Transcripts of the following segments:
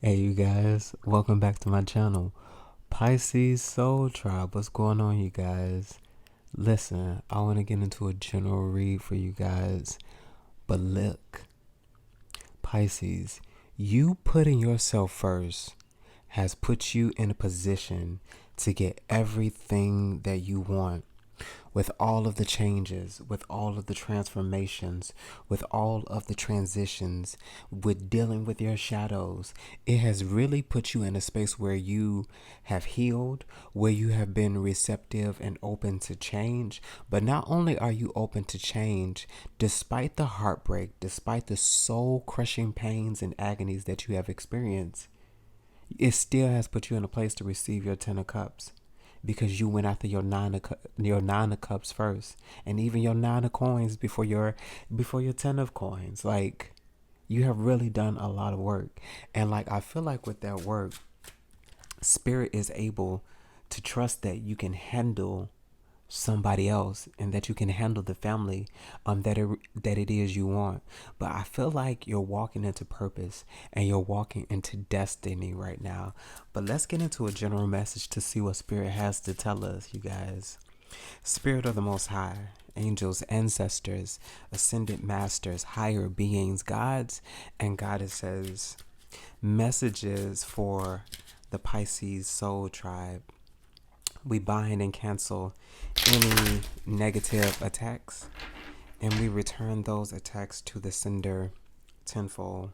Hey you guys, welcome back to my channel, Pisces Soul Tribe. What's going on, you guys? Listen, I want to get into a general read for you guys, but look, Pisces, you putting yourself first has put you in a position to get everything that you want. With all of the changes, with all of the transformations, with all of the transitions, with dealing with your shadows, it has really put you in a space where you have healed, where you have been receptive and open to change. But not only are you open to change, despite the heartbreak, despite the soul crushing pains and agonies that you have experienced, it still has put you in a place to receive your 10 of Cups, because you went after your nine of cups first, and even your 9 of coins before your 10 of coins. Like, you have really done a lot of work. And like, I feel like with that work, spirit is able to trust that you can handle somebody else, and that you can handle the family that it is you want. But I feel like you're walking into purpose and you're walking into destiny right now. But let's get into a general message to see what spirit has to tell us, you guys. Spirit of the Most High, angels, ancestors, ascended masters, higher beings, gods and goddesses, messages for the Pisces soul tribe. We bind and cancel any negative attacks, and we return those attacks to the sender tenfold,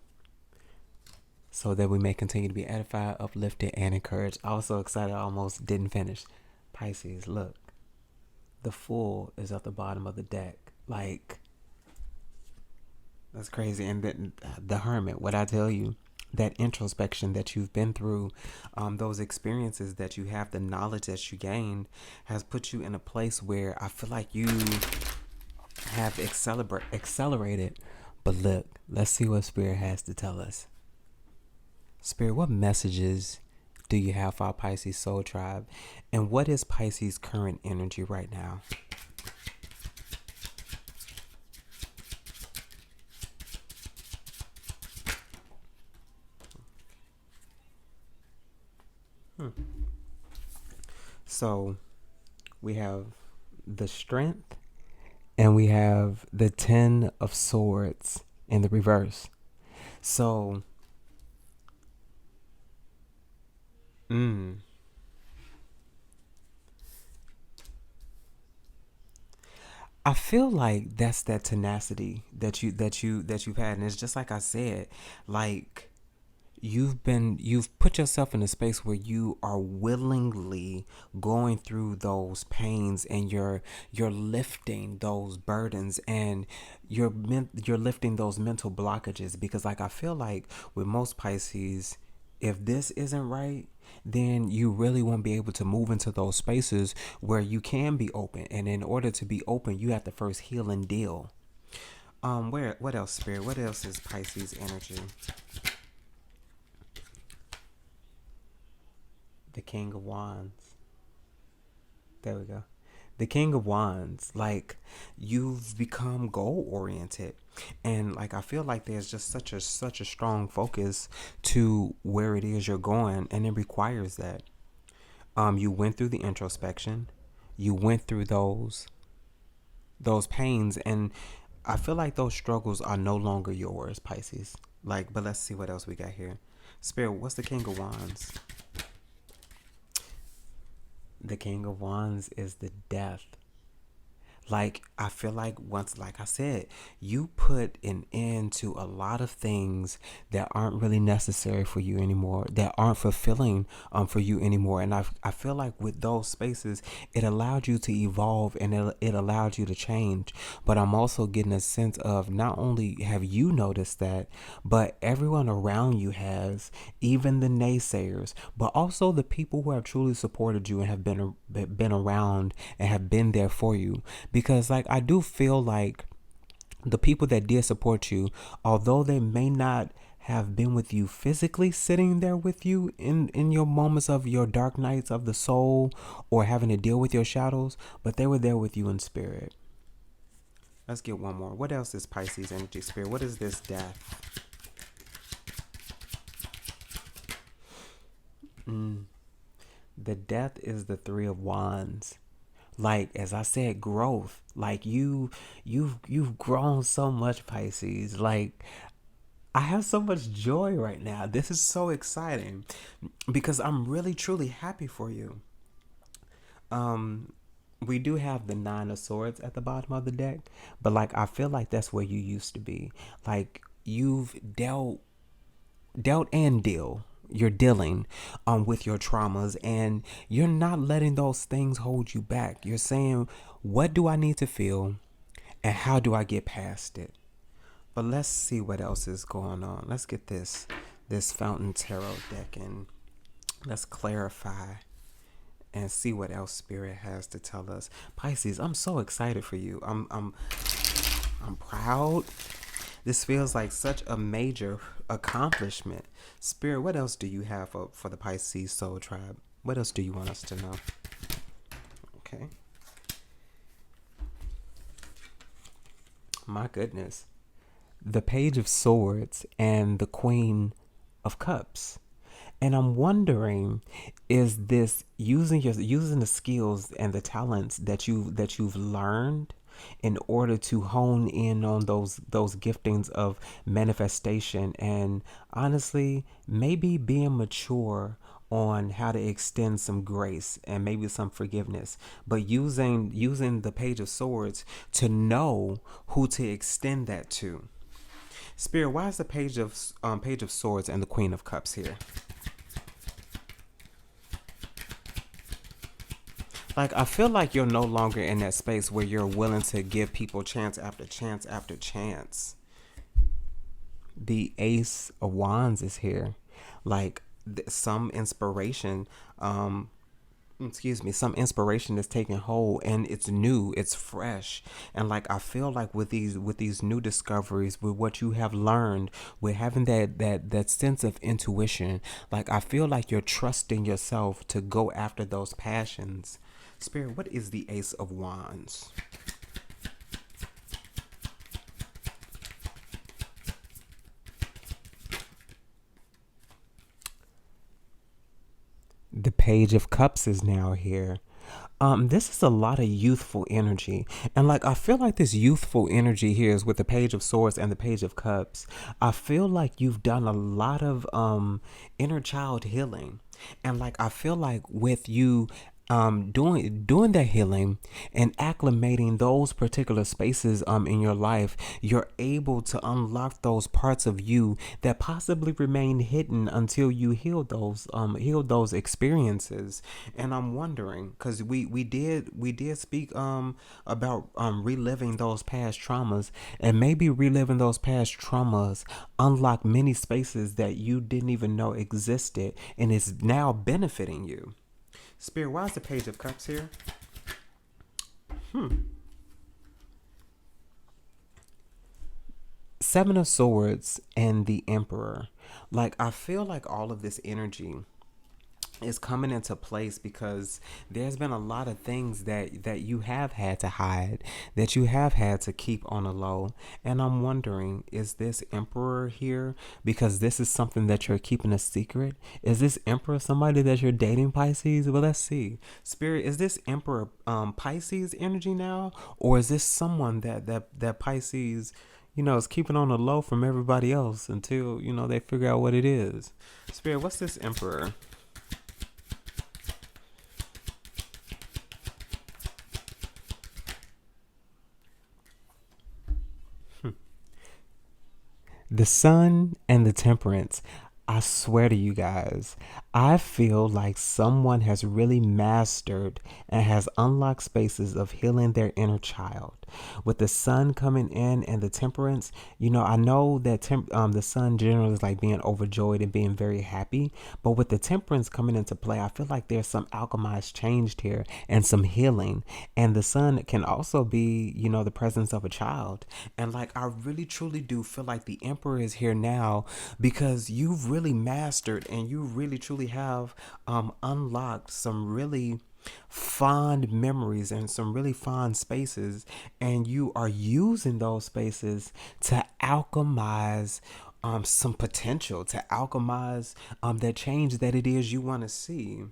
so that we may continue to be edified, uplifted, and encouraged. I was so excited I almost didn't finish. Pisces, look, the Fool is at the bottom of the deck. Like, that's crazy. And then the Hermit, what I tell you, that introspection that you've been through, those experiences that you have, the knowledge that you gained, has put you in a place where I feel like you have accelerated. But look, let's see what Spirit has to tell us. Spirit, what messages do you have for our Pisces soul tribe? And what is Pisces' current energy right now? So we have the Strength, and we have the 10 of Swords in the reverse. So, I feel like that's that tenacity that you've had, and it's just like I said, like, you've put yourself in a space where you are willingly going through those pains, and you're lifting those burdens, and you're lifting those mental blockages. Because like, I feel like with most Pisces, if this isn't right, then you really won't be able to move into those spaces where you can be open. And in order to be open, you have to first heal and deal. What else, Spirit? What else is Pisces energy? The King of Wands. There we go. The King of Wands. Like, you've become goal oriented, and like, I feel like there's just such a strong focus to where it is you're going, and it requires that. You went through the introspection, you went through those pains, and I feel like those struggles are no longer yours, Pisces. Like, but let's see what else we got here. Spirit, what's the King of Wands? The King of Wands is the Death. Like, I feel like, once, like I said, you put an end to a lot of things that aren't really necessary for you anymore, that aren't fulfilling for you anymore. And I feel like with those spaces, it allowed you to evolve, and it allowed you to change. But I'm also getting a sense of, not only have you noticed that, but everyone around you has, even the naysayers, but also the people who have truly supported you and have been around and have been there for you. Because like, I do feel like the people that did support you, although they may not have been with you physically, sitting there with you in your moments of your dark nights of the soul, or having to deal with your shadows, but they were there with you in spirit. Let's get one more. What else is Pisces energy, Spirit? What is this Death? The death is the Three of Wands. Like, as I said, growth. Like, you've grown so much, Pisces. Like, I have so much joy right now. This is so exciting because I'm really truly happy for you. Um we do have the Nine of Swords at the bottom of the deck, but like I feel like that's where you used to be. Like you've dealt and deal. You're dealing with your traumas, and you're not letting those things hold you back. You're saying, what do I need to feel and how do I get past it? But let's see what else is going on. Let's get this Fountain Tarot deck and let's clarify and see what else Spirit has to tell us. Pisces, I'm so excited for you. I'm proud. This feels like such a major accomplishment. Spirit, what else do you have for the Pisces soul tribe? What else do you want us to know? Okay. My goodness. The Page of Swords and the Queen of Cups. And I'm wondering, is this using the skills and the talents that you've learned in order to hone in on those giftings of manifestation and honestly maybe being mature on how to extend some grace and maybe some forgiveness, but using the Page of Swords to know who to extend that to. Spirit, why is the Page of Swords and the Queen of Cups here? Like, I feel like you're no longer in that space where you're willing to give people chance after chance after chance. The Ace of Wands is here. Like, some inspiration, some inspiration is taking hold and it's new, it's fresh. And like, I feel like with these new discoveries, with what you have learned, with having that sense of intuition, like I feel like you're trusting yourself to go after those passions. Spirit, what is the Ace of Wands? The Page of Cups is now here. This is a lot of youthful energy. And like I feel like this youthful energy here is with the Page of Swords and the Page of Cups. I feel like you've done a lot of inner child healing. And like I feel like with you doing that healing and acclimating those particular spaces in your life, you're able to unlock those parts of you that possibly remain hidden until you heal those experiences. And I'm wondering, because we did speak about reliving those past traumas, and maybe reliving those past traumas unlock many spaces that you didn't even know existed and is now benefiting you. Spirit, why is the Page of Cups here? Seven of Swords and the Emperor. Like, I feel like all of this energy is coming into place because there's been a lot of things that you have had to hide, that you have had to keep on a low. And I'm wondering, is this Emperor here because this is something that you're keeping a secret? Is this Emperor somebody that you're dating, Pisces? Well, let's see. Spirit, is this Emperor Pisces energy now, or is this someone that Pisces, is keeping on the low from everybody else until they figure out what it is? Spirit, what's this Emperor? The Sun and the Temperance. I swear to you guys, I feel like someone has really mastered and has unlocked spaces of healing their inner child. With the Sun coming in and the Temperance, I know that the Sun generally is like being overjoyed and being very happy, but with the Temperance coming into play, I feel like there's some alchemized changed here and some healing. And the Sun can also be, the presence of a child. And like, I really truly do feel like the Emperor is here now because you've really mastered and you really truly have unlocked some really fond memories and some really fond spaces, and you are using those spaces to alchemize some potential to alchemize that change that it is you want to see.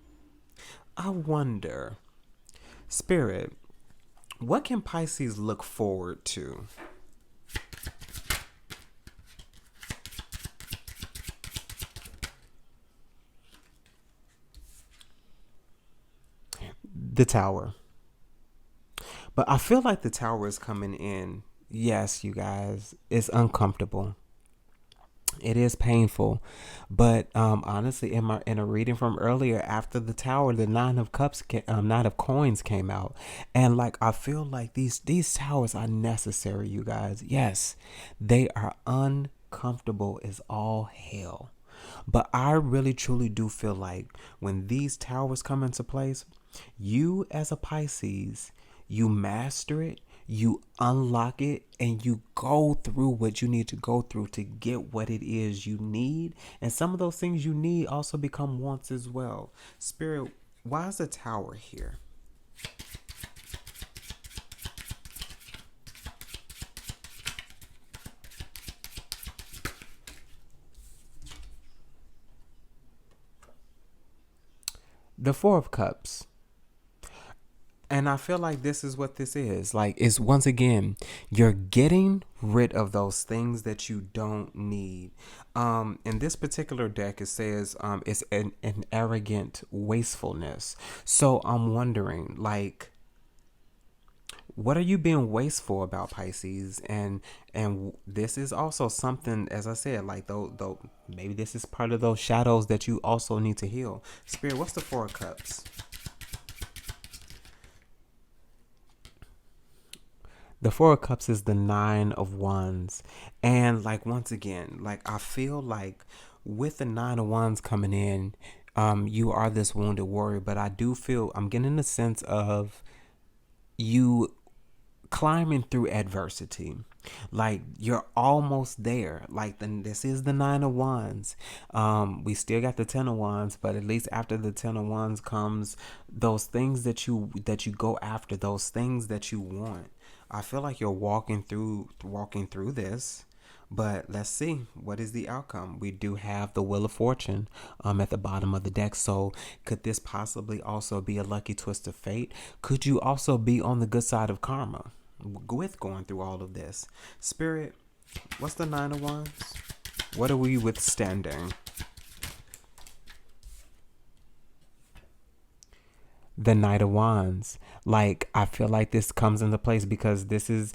I wonder, Spirit, what can Pisces look forward to? The Tower. But I feel like the Tower is coming in. Yes, you guys, it's uncomfortable. It is painful, but honestly, in a reading from earlier, after the Tower, the Nine of Coins came out, and like I feel like these towers are necessary, you guys. Yes, they are uncomfortable as all hell, but I really truly do feel like when these towers come into place, you as a Pisces, you master it, you unlock it, and you go through what you need to go through to get what it is you need. And some of those things you need also become wants as well. Spirit, why is the Tower here? The Four of Cups. And I feel like this is what this is. Like, it's once again, you're getting rid of those things that you don't need. In this particular deck, it says it's an arrogant wastefulness. So I'm wondering, like, what are you being wasteful about, Pisces? And this is also something, as I said, like though maybe this is part of those shadows that you also need to heal. Spirit, what's the Four of Cups? The Four of Cups is the Nine of Wands. And like once again, like I feel like with the Nine of Wands coming in, you are this wounded warrior, but I do feel I'm getting a sense of you climbing through adversity. Like you're almost there. Like then this is the Nine of Wands. We still got the Ten of Wands, but at least after the Ten of Wands comes those things that you go after, those things that you want. I feel like you're walking through this. But let's see, what is the outcome? We do have the Wheel of Fortune at the bottom of the deck. So could this possibly also be a lucky twist of fate? Could you also be on the good side of karma with going through all of this? Spirit, what's the Nine of Wands? What are we withstanding? The Knight of Wands. Like I feel like this comes into place because this is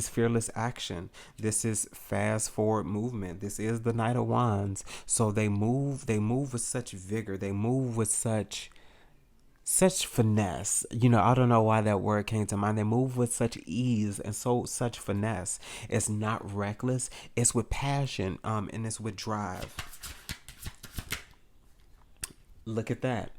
fearless action. This is fast forward movement. This is the Knight of Wands. So they move with such vigor. They move with such finesse. I don't know why that word came to mind. They move with such ease and such finesse. It's not reckless. It's with passion. And it's with drive. Look at that.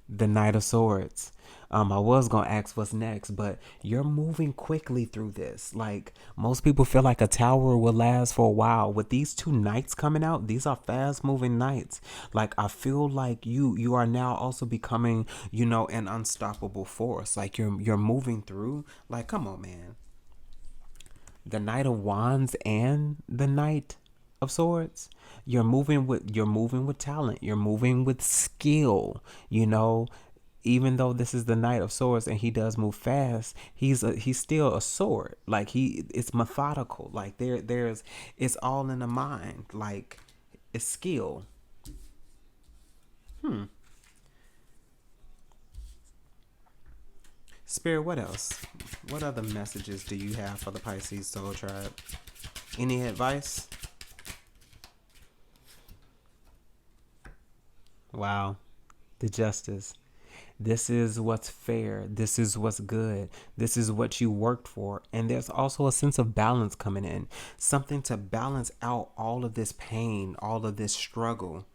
The Knight of Swords. I was gonna ask what's next, but you're moving quickly through this. Like most people feel like a tower will last for a while. With these two knights coming out, these are fast moving knights. Like I feel like you are now also becoming, an unstoppable force. Like you're moving through. Like come on, man. The Knight of Wands and the Knight of Swords. You're moving with talent. You're moving with skill. Even though this is the Knight of Swords and he does move fast, he's still a sword. Like it's methodical. Like there's it's all in the mind. Like it's skill. Spirit, what else? What other messages do you have for the Pisces Soul Tribe? Any advice? Wow. The Justice. This is what's fair. This is what's good. This is what you worked for. And there's also a sense of balance coming in. Something to balance out all of this pain, all of this struggle.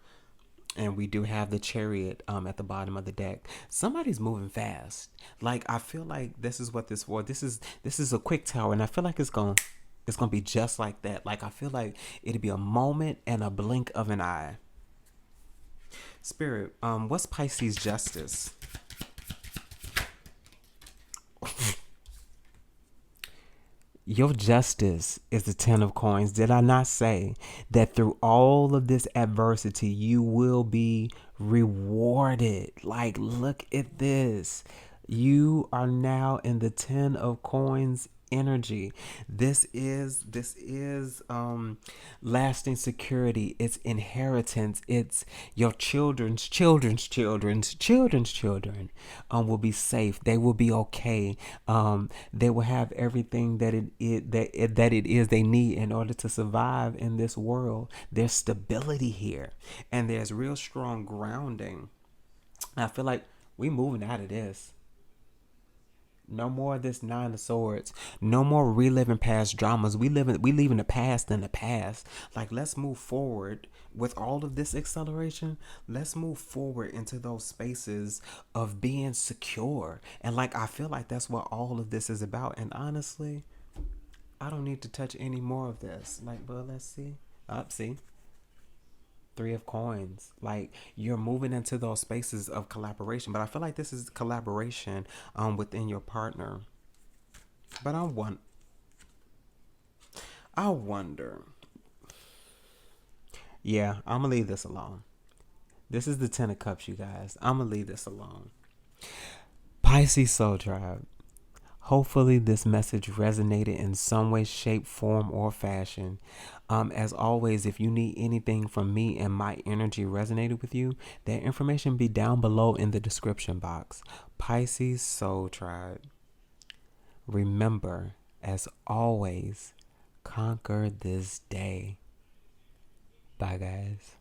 And we do have the Chariot at the bottom of the deck. Somebody's moving fast. Like I feel like this is what this for. This is a quick tower, and I feel like it's gonna be just like that. Like I feel like it'll be a moment and a blink of an eye. Spirit, what's Pisces justice? Your justice is the 10 of coins. Did I not say that through all of this adversity, you will be rewarded? Like, look at this. You are now in the 10 of coins energy. This is lasting security. It's inheritance. It's your children's children will be safe. They will be okay. They will have everything that it is they need in order to survive in this world. There's stability here, and there's real strong grounding. I feel like we moving out of this. No more of this 9 of swords. No more reliving past dramas. We leaving the past in the past. Like, let's move forward with all of this acceleration. Let's move forward into those spaces of being secure. And like, I feel like that's what all of this is about. And honestly, I don't need to touch any more of this. Like, but let's see. Up, see. 3 of coins. Like, you're moving into those spaces of collaboration, but I feel like this is collaboration within your partner. But I wonder. Yeah, I'm gonna leave this alone. This is the 10 of cups, you guys. I'm gonna leave this alone. Pisces Soul Tribe. Hopefully, this message resonated in some way, shape, form, or fashion. As always, if you need anything from me and my energy resonated with you, that information be down below in the description box. Pisces Soul Tribe. Remember, as always, conquer this day. Bye, guys.